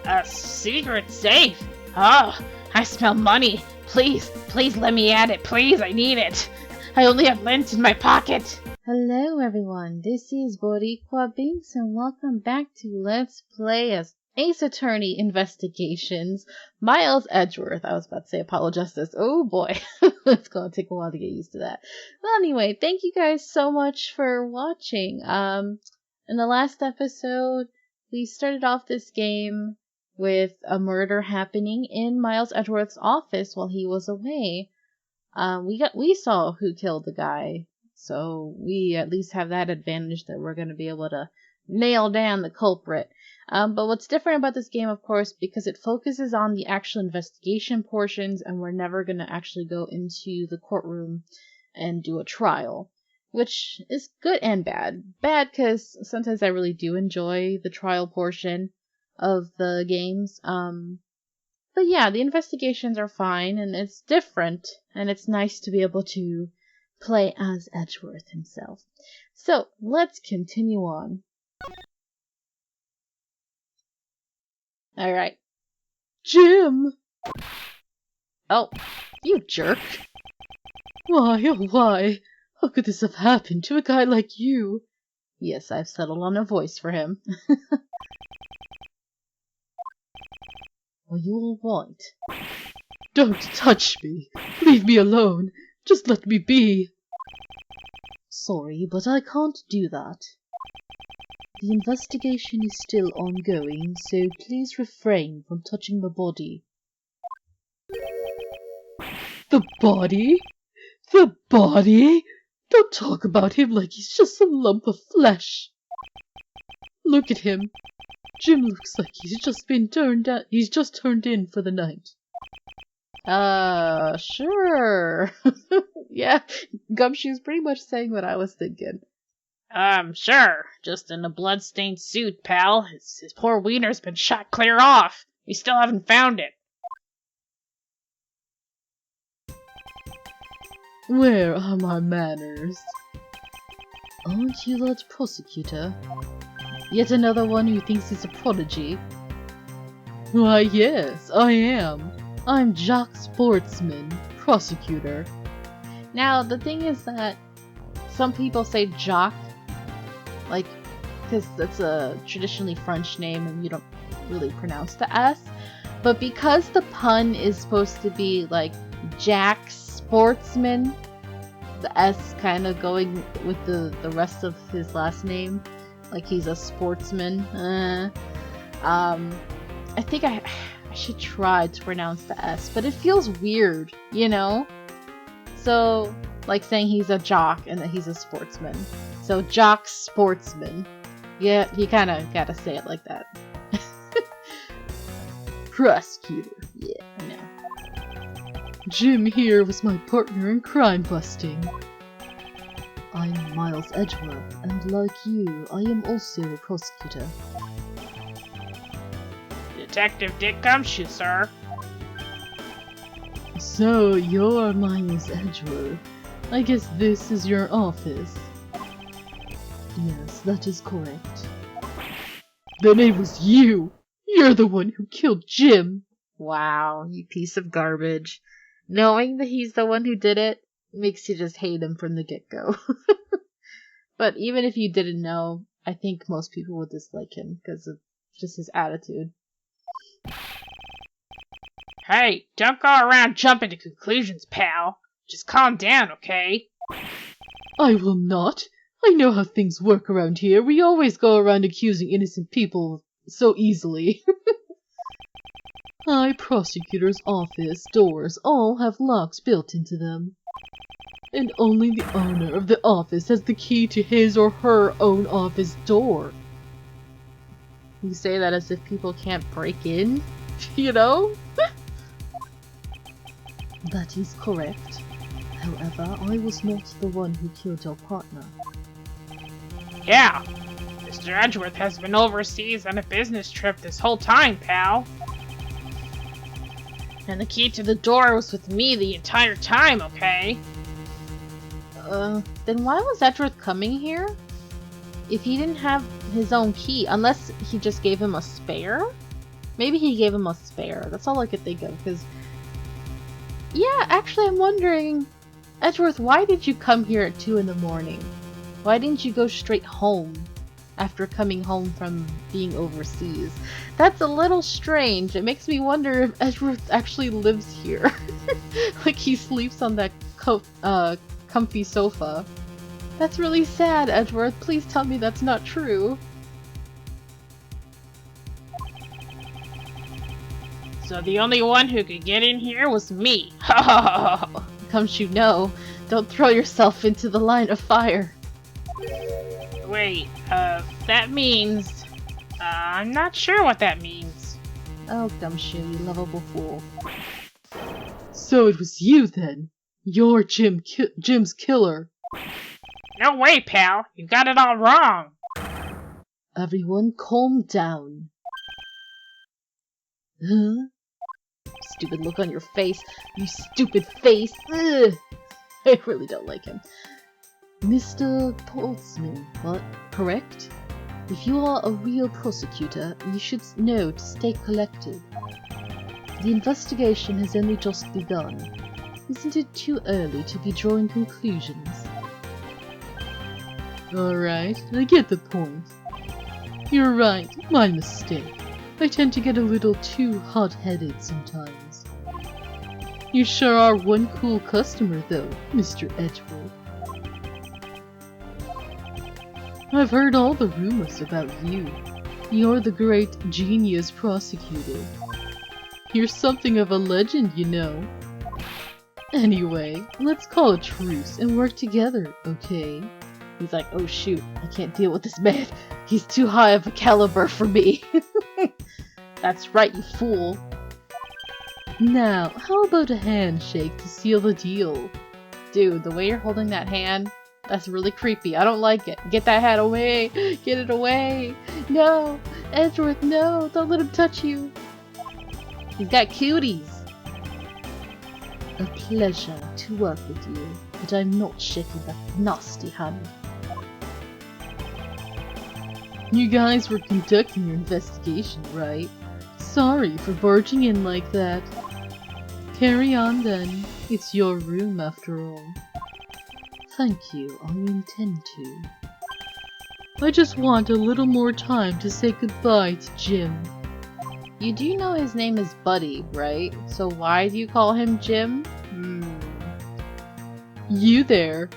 A secret safe? Oh, I smell money. Please, please let me at it. Please, I need it. I only have lint in my pocket. Hello everyone, this is Boricua Binks and welcome back to Let's Play as Ace Attorney Investigations, Miles Edgeworth. I was about to say Apollo Justice. Oh boy, it's gonna take a while to get used to that. Well anyway, thank you guys so much for watching. In the last episode, we started off this game with a murder happening in Miles Edgeworth's office while he was away. We saw who killed the guy. So we at least have that advantage that we're going to be able to nail down the culprit. But what's different about this game, of course, because it focuses on the actual investigation portions and we're never going to actually go into the courtroom and do a trial, which is good and bad. Bad because sometimes I really do enjoy the trial portion of the games. But yeah, the investigations are fine and it's different and it's nice to be able to play as Edgeworth himself. So, let's continue on. Alright. Jim! Oh, you jerk. Why, oh why? How could this have happened to a guy like you? Yes, I've settled on a voice for him. Are you alright? Don't touch me! Leave me alone! Just let me be! Sorry, but I can't do that. The investigation is still ongoing, so please refrain from touching the body. The body? The body? Don't talk about him like he's just some lump of flesh. Look at him. Jim looks like he's just turned in for the night. Sure. Yeah, Gumshoe's pretty much saying what I was thinking. Sure. Just in a blood-stained suit, pal. His poor wiener's been shot clear off. We still haven't found it. Where are my manners? Aren't you that prosecutor? Yet another one who thinks he's a prodigy? Why, yes, I am. I'm Jock Sportsman, prosecutor. Now, the thing is that some people say Jock, like, because that's a traditionally French name and you don't really pronounce the S. But because the pun is supposed to be like Jack Sportsman, the S kind of going with the rest of his last name, like he's a sportsman. I think I should try to pronounce the S, but it feels weird, you know? So, like saying he's a jock and that he's a sportsman. So, Jock Sportsman. Yeah, you kind of gotta say it like that. Prosecutor. Yeah, I know. Jim here was my partner in crime busting. I'm Miles Edgeworth, and like you, I am also a prosecutor. Detective Dick Gumshoe, sir. So, you're Miles Edgeworth. I guess this is your office. Yes, that is correct. Then it was you! You're the one who killed Jim! Wow, you piece of garbage. Knowing that he's the one who did it makes you just hate him from the get-go. But even if you didn't know, I think most people would dislike him because of just his attitude. Hey, don't go around jumping to conclusions, pal. Just calm down, okay? I will not. I know how things work around here. We always go around accusing innocent people so easily. My prosecutor's office doors all have locks built into them. And only the owner of the office has the key to his or her own office door. You say that as if people can't break in, you know? That is correct. However, I was not the one who killed your partner. Yeah. Mr. Edgeworth has been overseas on a business trip this whole time, pal. And the key to the door was with me the entire time, okay? Then why was Edgeworth coming here? If he didn't have his own key, unless he just gave him a spare? Maybe he gave him a spare. That's all I could think of, because... Yeah, actually I'm wondering... Edgeworth, why did you come here at 2 in the morning? Why didn't you go straight home after coming home from being overseas? That's a little strange. It makes me wonder if Edgeworth actually lives here. Like he sleeps on that comfy sofa. That's really sad, Edgeworth. Please tell me that's not true. So the only one who could get in here was me. Don't you know? Don't throw yourself into the line of fire. Wait, that means... I'm not sure what that means. Oh, gumshoe, you lovable fool. So it was you then? You're Jim's killer. No way, pal. You got it all wrong. Everyone calm down. Huh? Stupid look on your face. You stupid face. Ugh. I really don't like him. Mr. Portsman, what? Correct? If you are a real prosecutor, you should know to stay collected. The investigation has only just begun. Isn't it too early to be drawing conclusions? Alright, I get the point. You're right, my mistake. I tend to get a little too hot-headed sometimes. You sure are one cool customer though, Mr. Edgeworth. I've heard all the rumors about you. You're the great genius prosecutor. You're something of a legend, you know. Anyway, let's call a truce and work together, okay? He's like, oh shoot, I can't deal with this man. He's too high of a caliber for me. That's right, you fool. Now, how about a handshake to seal the deal? Dude, the way you're holding that hand, that's really creepy. I don't like it. Get that hand away. Get it away. No. Edgeworth, no. Don't let him touch you. He's got cuties. A pleasure to work with you, but I'm not shaking that nasty hand. You guys were conducting your investigation, right? Sorry for barging in like that. Carry on then. It's your room after all. Thank you, I intend to. I just want a little more time to say goodbye to Jim. You do know his name is Buddy, right? So why do you call him Jim? You there.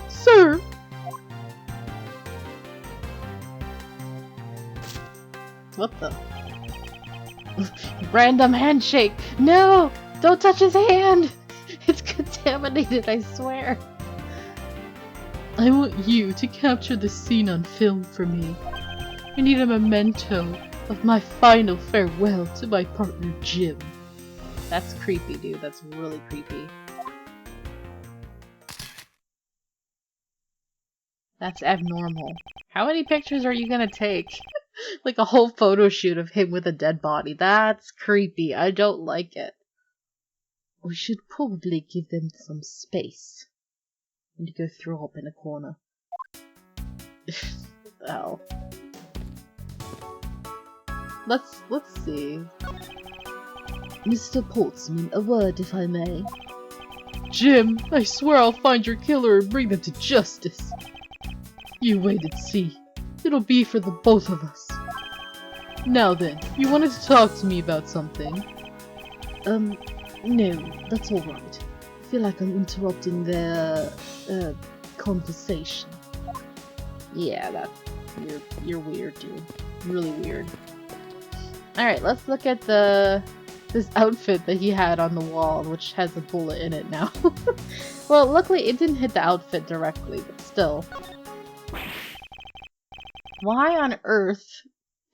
Sir! What the? Random handshake! No! Don't touch his hand! It's contaminated, I swear. I want you to capture this scene on film for me. I need a memento of my final farewell to my partner Jim. That's creepy, dude. That's really creepy. That's abnormal. How many pictures are you gonna take? Like a whole photo shoot of him with a dead body. That's creepy. I don't like it. We should probably give them some space. And go throw up in a corner. Oh. Let's see. Mr. Portsman, a word if I may. Jim, I swear I'll find your killer and bring them to justice. You wait and see. It'll be for the both of us. Now then, you wanted to talk to me about something. No, that's alright. I feel like I'm interrupting their, conversation. Yeah, you're weird, dude. Really weird. Alright, let's look at this outfit that he had on the wall, which has a bullet in it now. Well, luckily it didn't hit the outfit directly, but still. Why on earth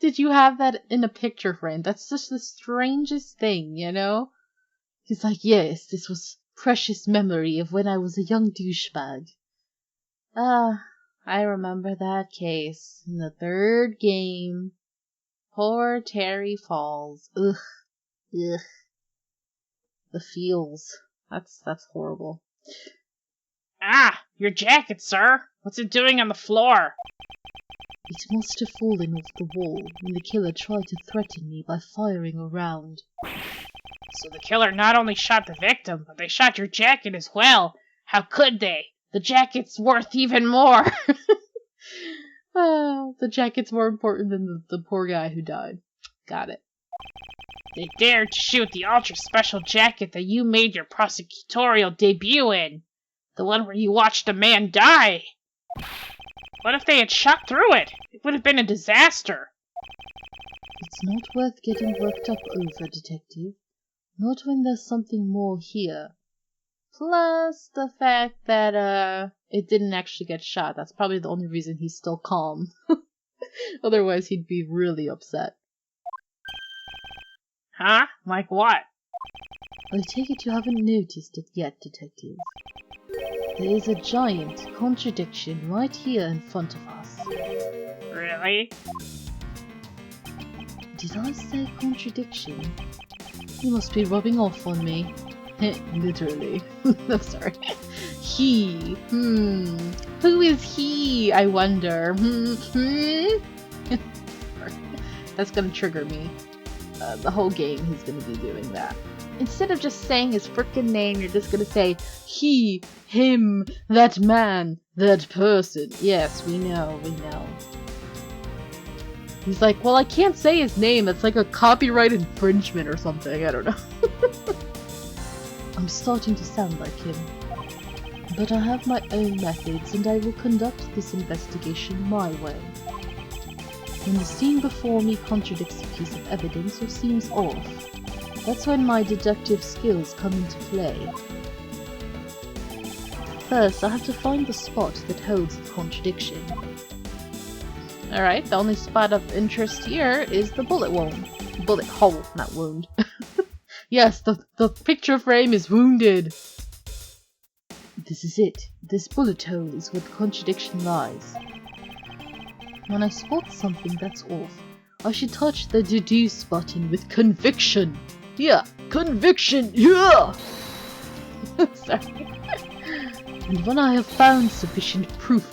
did you have that in a picture frame? That's just the strangest thing, you know? He's like, yes, this was precious memory of when I was a young douchebag. I remember that case in the 3rd game. Poor Terry Falls. Ugh. Ugh. The feels. That's horrible. Ah, your jacket, sir. What's it doing on the floor? It must have fallen off the wall when the killer tried to threaten me by firing a round. So the killer not only shot the victim, but they shot your jacket as well. How could they? The jacket's worth even more. The jacket's more important than the poor guy who died. Got it. They dared to shoot the ultra-special jacket that you made your prosecutorial debut in. The one where you watched a man die. What if they had shot through it? It would have been a disaster. It's not worth getting worked up over, Detective. Not when there's something more here. Plus the fact that it didn't actually get shot. That's probably the only reason he's still calm. Otherwise, he'd be really upset. Huh? Like what? I take it you haven't noticed it yet, Detective. There is a giant contradiction right here in front of us. Really? Did I say contradiction? You must be rubbing off on me. Literally. I'm sorry. He. Who is he, I wonder? That's gonna trigger me. The whole game he's gonna be doing that. Instead of just saying his frickin' name, you're just gonna say, he, him, that man, that person. Yes, we know. He's like, well, I can't say his name. That's like a copyright infringement or something. I don't know. I'm starting to sound like him. But I have my own methods and I will conduct this investigation my way. When the scene before me contradicts a piece of evidence or seems off, that's when my deductive skills come into play. First, I have to find the spot that holds the contradiction. Alright, the only spot of interest here is the bullet wound. Bullet hole, not wound. Yes, the picture frame is wounded. This is it. This bullet hole is where the contradiction lies. When I spot something that's off, I should touch the deduce button with conviction. Yeah, conviction, yeah! Sorry. And when I have found sufficient proof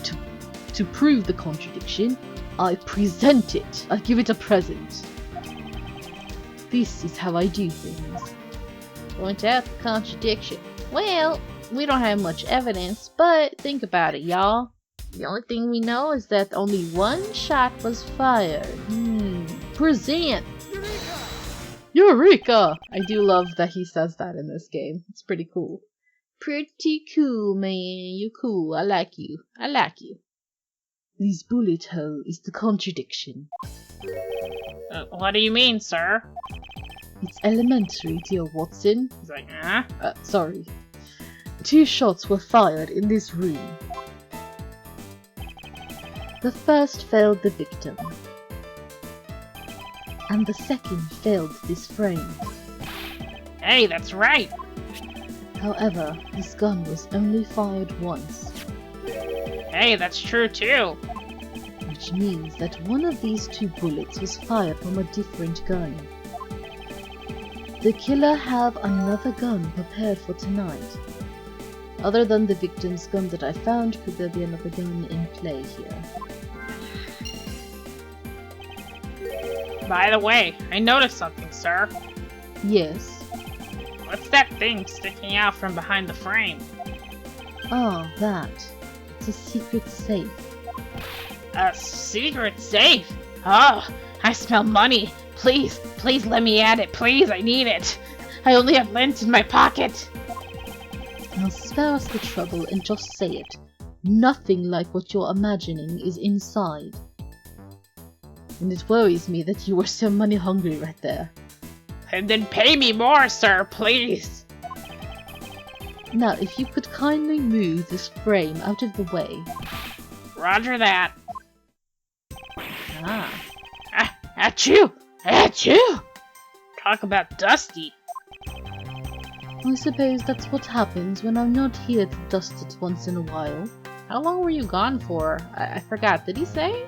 to prove the contradiction, I present it. I give it a present. This is how I do things. Point out the contradiction. Well, we don't have much evidence, but think about it, y'all. The only thing we know is that only one shot was fired. Present! Eureka! I do love that he says that in this game. It's pretty cool. Pretty cool, man. You cool. I like you. This bullet hole is the contradiction. What do you mean, sir? It's elementary, dear Watson. He's like, huh? Sorry. 2 shots were fired in this room. The first failed the victim, and the second failed this frame. Hey, that's right. However, this gun was only fired once. Hey, that's true too. Which means that one of these 2 bullets was fired from a different gun. The killer have another gun prepared for tonight. Other than the victim's gun that I found, could there be another gun in play here? By the way, I noticed something, sir. Yes. What's that thing sticking out from behind the frame? Ah, that. It's a secret safe. A secret safe? Oh, I smell money. Please let me at it. Please, I need it. I only have lint in my pocket. Now spare us the trouble and just say it. Nothing like what you're imagining is inside. And it worries me that you were so money hungry right there. And then pay me more, sir, please. Now, if you could kindly move this frame out of the way. Roger that. Ah. Achoo! Achoo! Talk about dusty. I suppose that's what happens when I'm not here to dust it once in a while. How long were you gone for? I forgot. Did he say?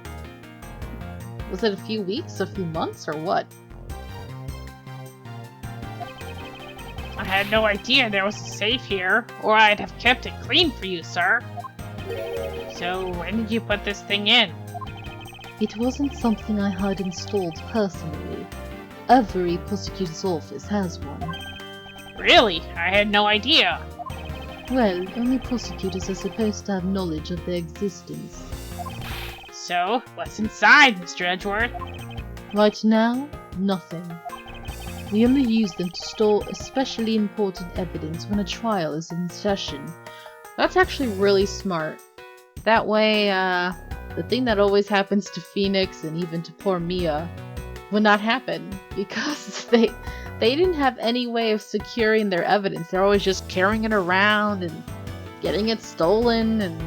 Was it a few weeks, a few months, or what? I had no idea there was a safe here, or I'd have kept it clean for you, sir. So, when did you put this thing in? It wasn't something I had installed personally. Every prosecutor's office has one. Really? I had no idea. Well, only prosecutors are supposed to have knowledge of their existence. So, what's inside, Mr. Edgeworth? Right now, nothing. We only use them to store especially important evidence when a trial is in session. That's actually really smart. That way, the thing that always happens to Phoenix and even to poor Mia would not happen, because they didn't have any way of securing their evidence. They're always just carrying it around and getting it stolen, and,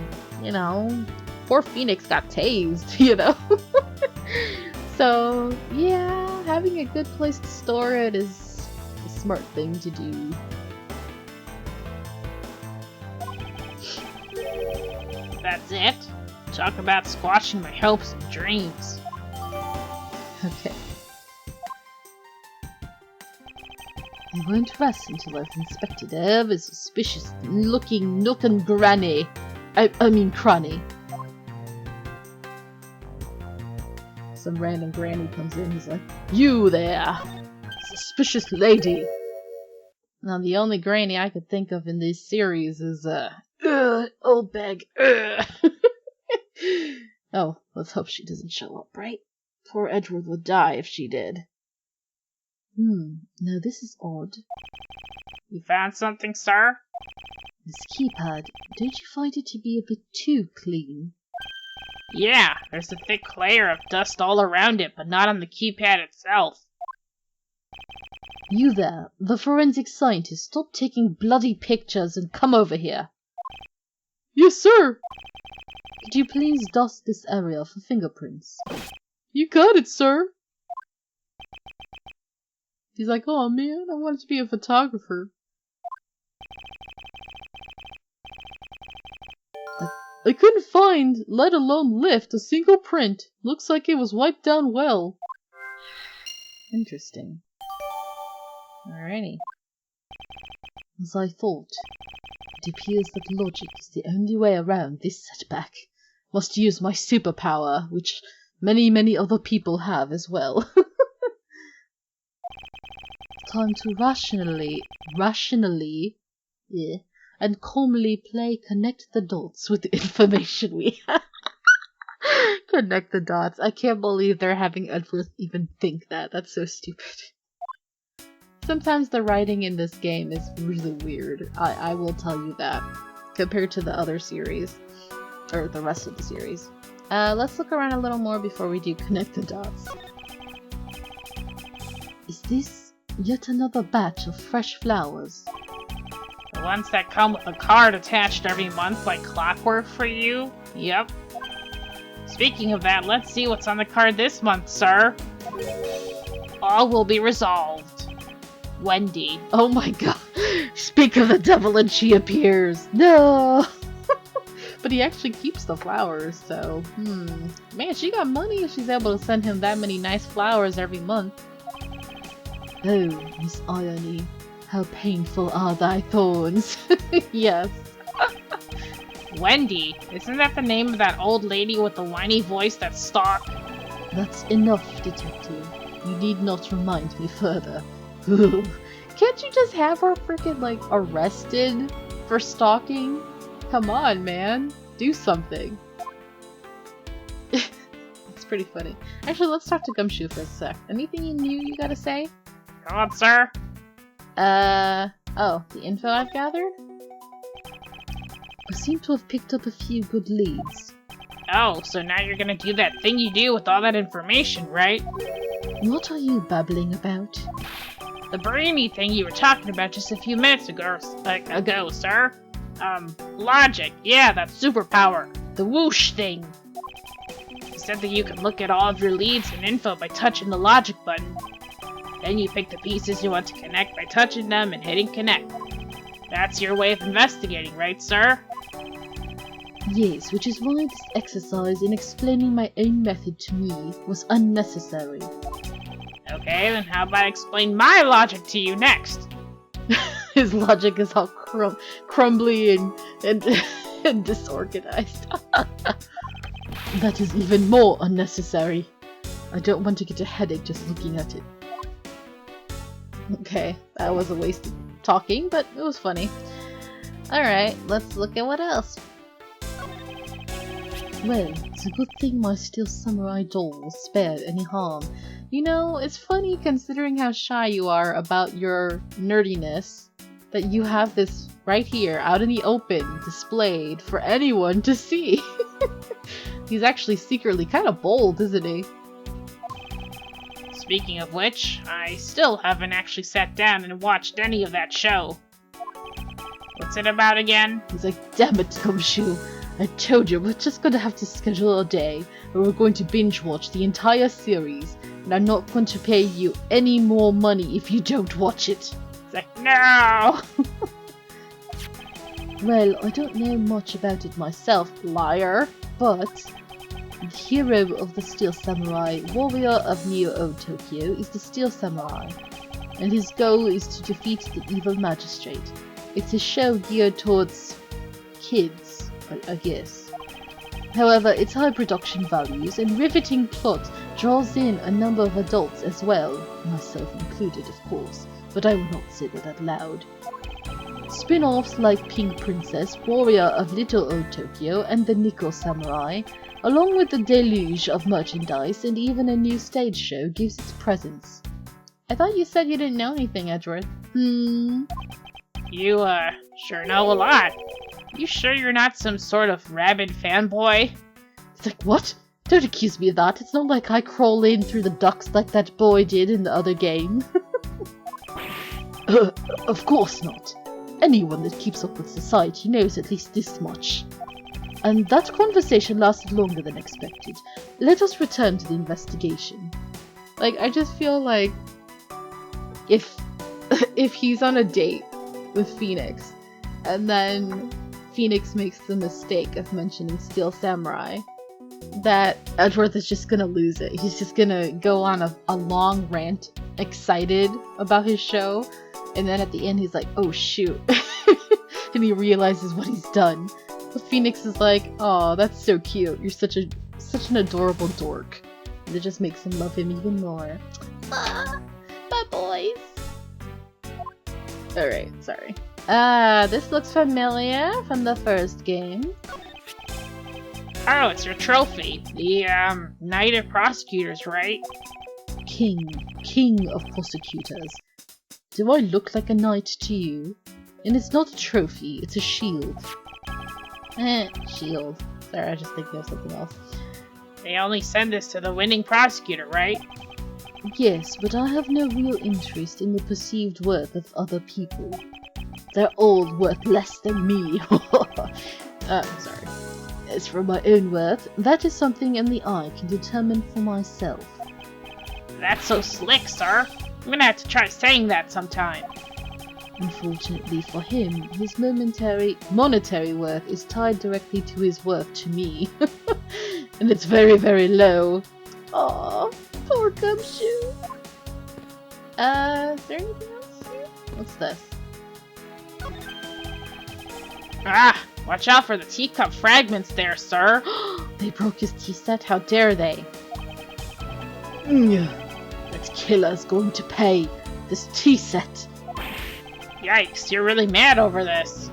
you know, poor Phoenix got tased, you know? So, yeah, having a good place to store it is a smart thing to do. That's it? Talk about squashing my hopes and dreams. Okay. I won't rest until I've inspected every suspicious looking nook and granny. I mean cranny. Some random granny comes in, he's like, "You there, suspicious lady." Now the only granny I could think of in this series is, old bag, Oh, let's hope she doesn't show up, right? Poor Edgeworth would die if she did. Now this is odd. You found something, sir? This keypad, don't you find it to be a bit too clean? Yeah, there's a thick layer of dust all around it, but not on the keypad itself. You there, the forensic scientist, stop taking bloody pictures and come over here. Yes, sir! Could you please dust this area for fingerprints? You got it, sir! He's like, oh man, I wanted to be a photographer. I couldn't find, let alone lift, a single print. Looks like it was wiped down well. Interesting. Alrighty. As I thought, it appears that logic is the only way around this setback. Must use my superpower, which many other people have as well. Time to rationally, yeah, and calmly connect the dots with the information we have. Connect the dots. I can't believe they're having Edgeworth even think that. That's so stupid. Sometimes the writing in this game is really weird. I will tell you that. Compared to the other series. Or the rest of the series. Let's look around a little more before we do connect the dots. Is this yet another batch of fresh flowers? The ones that come with a card attached every month like clockwork for you? Yep. Speaking of that, let's see what's on the card this month, sir. All will be resolved. Wendy. Oh my god. Speak of the devil and she appears. No! But he actually keeps the flowers, so... Man, she got money if she's able to send him that many nice flowers every month. Oh, Miss Irony, how painful are thy thorns. Yes. Wendy, isn't that the name of that old lady with the whiny voice that stalked? That's enough, detective. You need not remind me further. Can't you just have her freaking, like, arrested for stalking? Come on, man. Do something. It's pretty funny. Actually, let's talk to Gumshoe for a sec. Anything new you gotta say? Come on, sir. Oh, the info I've gathered? I seem to have picked up a few good leads. Oh, so now you're gonna do that thing you do with all that information, right? What are you babbling about? The brainy thing you were talking about just a few minutes ago, sir. Logic. Yeah, that superpower. The whoosh thing. You said that you could look at all of your leads and info by touching the logic button. Then you pick the pieces you want to connect by touching them and hitting connect. That's your way of investigating, right, sir? Yes, which is why this exercise in explaining my own method to me was unnecessary. Okay, then how about I explain my logic to you next? His logic is all crumbly and disorganized. That is even more unnecessary. I don't want to get a headache just looking at it. Okay, that was a waste of talking, but it was funny. Alright, let's look at what else. Well, it's a good thing my steel samurai doll was spared any harm. You know, it's funny considering how shy you are about your nerdiness, that you have this right here, out in the open, displayed for anyone to see. He's actually secretly kind of bold, isn't he? Speaking of which, I still haven't actually sat down and watched any of that show. What's it about again? He's like, damn it, Gumshoe. I told you, we're just gonna have to schedule a day where we're going to binge watch the entire series, and I'm not going to pay you any more money if you don't watch it. It's like, no! Well, I don't know much about it myself, liar, but the hero of the Steel Samurai, warrior of Neo Tokyo, is the Steel Samurai, and his goal is to defeat the evil magistrate. It's a show geared towards kids, I guess. However, its high production values and riveting plot draws in a number of adults as well, myself included of course, but I will not say that out loud. Spin-offs like Pink Princess, Warrior of Little Old Tokyo, and the Nico Samurai, along with the deluge of merchandise and even a new stage show, gives its presence. I thought you said you didn't know anything, Edgeworth. You, sure know a lot. You sure you're not some sort of rabid fanboy? It's like, what? Don't accuse me of that. It's not like I crawl in through the ducts like that boy did in the other game. Of course not. Anyone that keeps up with society knows at least this much. And that conversation lasted longer than expected. Let us return to the investigation. Like, I just feel like if he's on a date with Phoenix, and then Phoenix makes the mistake of mentioning Steel Samurai, that Edgeworth is just gonna lose it. He's just gonna go on a long rant, excited about his show, and then at the end he's like, oh shoot. And he realizes what he's done. But Phoenix is like, oh, that's so cute. You're such an adorable dork. And it just makes him love him even more. Ah, my boys. Alright, sorry. This looks familiar from the first game. Oh, it's your trophy. The, Knight of Prosecutors, right? King of prosecutors. Do I look like a knight to you? And it's not a trophy, it's a shield. Shield. Sorry, I just think of something else. They only send this to the winning prosecutor, right? Yes, but I have no real interest in the perceived worth of other people. They're all worth less than me. Sorry. As for my own worth, that is something only I can determine for myself. That's so slick, sir. I'm gonna have to try saying that sometime. Unfortunately for him, his monetary worth is tied directly to his worth to me. And it's very, very low. Aww, poor Gumshoe. Is there anything else here? What's this? Ah, watch out for the teacup fragments there, sir. They broke his tea set, how dare they? That killer's going to pay. This tea set. Yikes, you're really mad over this.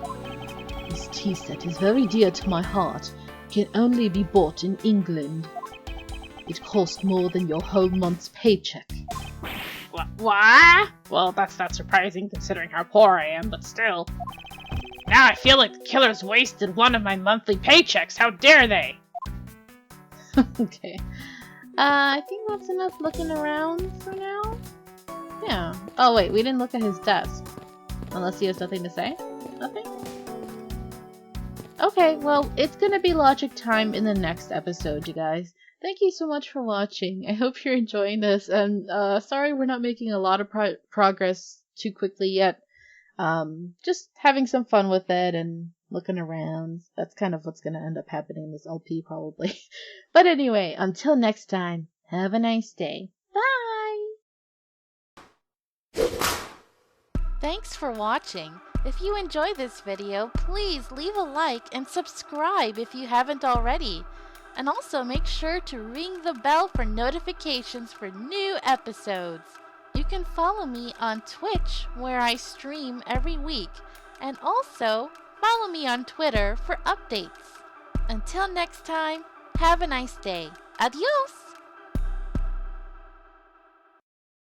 This tea set is very dear to my heart. It can only be bought in England. It cost more than your whole month's paycheck. What? Well, that's not surprising considering how poor I am, but still. Now I feel like the killers wasted one of my monthly paychecks. How dare they? Okay. I think that's enough looking around for now. Yeah. Oh wait, we didn't look at his desk. Unless he has nothing to say? Nothing? Okay, well, it's gonna be logic time in the next episode, you guys. Thank you so much for watching. I hope you're enjoying this, and sorry we're not making a lot of progress too quickly yet. Just having some fun with it and looking around. That's kind of what's gonna end up happening in this LP, probably. But anyway, until next time, have a nice day. Bye! Thanks for watching. If you enjoyed this video, please leave a like and subscribe if you haven't already. And also make sure to ring the bell for notifications for new episodes. You can follow me on Twitch, where I stream every week, and also follow me on Twitter for updates. Until next time, have a nice day. Adios!